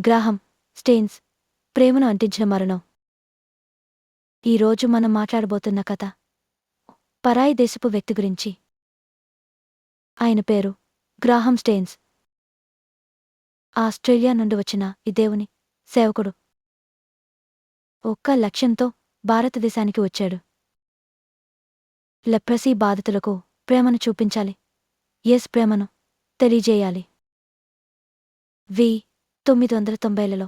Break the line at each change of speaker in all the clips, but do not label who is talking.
Graham stains ప్రేమను అంటించిన మరణం. ఈరోజు మనం మాట్లాడబోతున్న కథ పరాయి దేశపు వ్యక్తి గురించి. ఆయన పేరు గ్రాహం స్టెయిన్స్. ఆస్ట్రేలియా నుండి వచ్చిన ఈ దేవుని సేవకుడు ఒక్క లక్ష్యంతో భారతదేశానికి వచ్చాడు. లెప్రసీ బాధితులకు ప్రేమను చూపించాలి. యేసు ప్రేమను తెలియజేయాలి. 1990లలో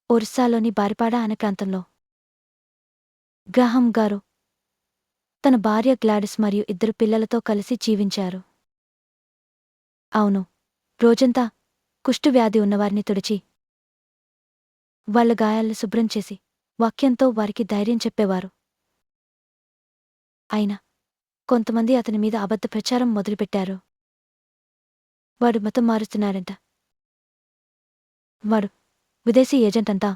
ఒరిస్సాలోని బారిపాడ అనే ప్రాంతంలో గ్రాహం గారు తన భార్య గ్లాడిస్ మరియు 2 పిల్లలతో కలిసి జీవించారు. అవును, రోజంతా కుష్ఠువ్యాధి ఉన్నవారిని తుడిచి వాళ్ల గాయాల్ని శుభ్రం చేసి వాక్యంతో వారికి ధైర్యం చెప్పేవారు. అయినా కొంతమంది అతని మీద అబద్ధ ప్రచారం మొదలుపెట్టారు. వాడు మతం మారుస్తున్నాడంట, వాడు విదేశీ ఏజెంట్ అంతా.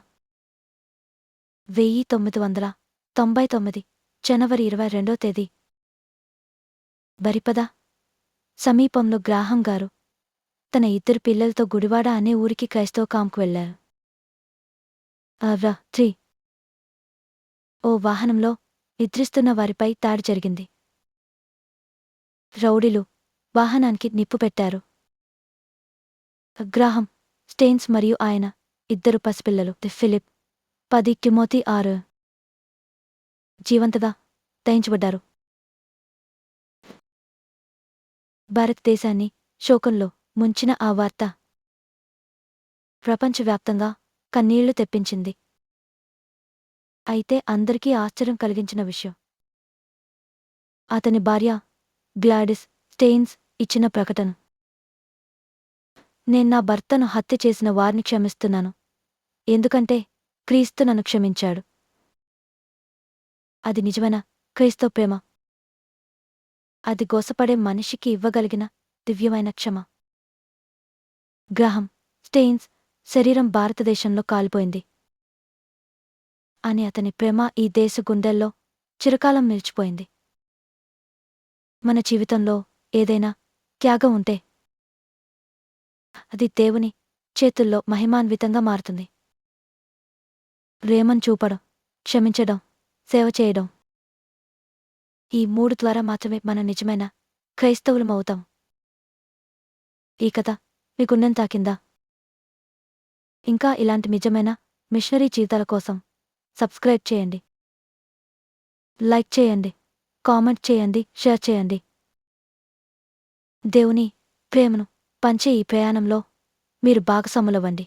1999 జనవరి 22వ తేదీ బరిపద సమీపంలో గ్రాహం గారు తన 2 పిల్లలతో గుడివాడ అనే ఊరికి క్రైస్తవ కాంకు వెళ్లారు. 3 ఓ వాహనంలో నిద్రిస్తున్న వారిపై దాడి జరిగింది. రౌడీలు వాహనానికి నిప్పు పెట్టారు. గ్రాహం స్టెయిన్స్ మరియు ఆయన 2 పసిపిల్లలు ఫిలిప్ 10 టిమోతి 6 జీవంతగా దహించబడ్డారు. భారతదేశాన్ని శోకంలో ముంచిన ఆ వార్త ప్రపంచవ్యాప్తంగా కన్నీళ్లు తెప్పించింది. అయితే అందరికీ ఆశ్చర్యం కలిగించిన విషయం అతని భార్య గ్లాడిస్ స్టెయిన్స్ ఇచ్చిన ప్రకటన. నేను నా భర్తను హత్య చేసిన వారిని క్షమిస్తున్నాను, ఎందుకంటే క్రీస్తు నన్ను క్షమించాడు. అది నిజమైన క్రైస్తవ ప్రేమ. అది గోసపడే మనిషికి ఇవ్వగలిగిన దివ్యమైన క్షమ. గ్రాహం స్టెయిన్స్ శరీరం భారతదేశంలో కాలిపోయింది అని అతని ప్రేమ ఈ దేశ గుండెల్లో చిరకాలం నిలిచిపోయింది. మన జీవితంలో ఏదైనా త్యాగం ఉంటే అది దేవుని చేతుల్లో మహిమాన్వితంగా మారుతుంది. ప్రేమను చూపడం, క్షమించడం, సేవ చేయడం, ఈ 3 ద్వారా మాత్రమే మన నిజమైన క్రైస్తవులమవుతాం. ఈ కథ మీ గుండెను తాకిందా? ఇంకా ఇలాంటి నిజమైన మిషనరీ జీవితాల కోసం సబ్స్క్రైబ్ చేయండి, లైక్ చేయండి, కామెంట్ చేయండి, షేర్ చేయండి. దేవుని ప్రేమను పంచే ఈ ప్రయాణంలో మీరు భాగస్వాములవ్వండి.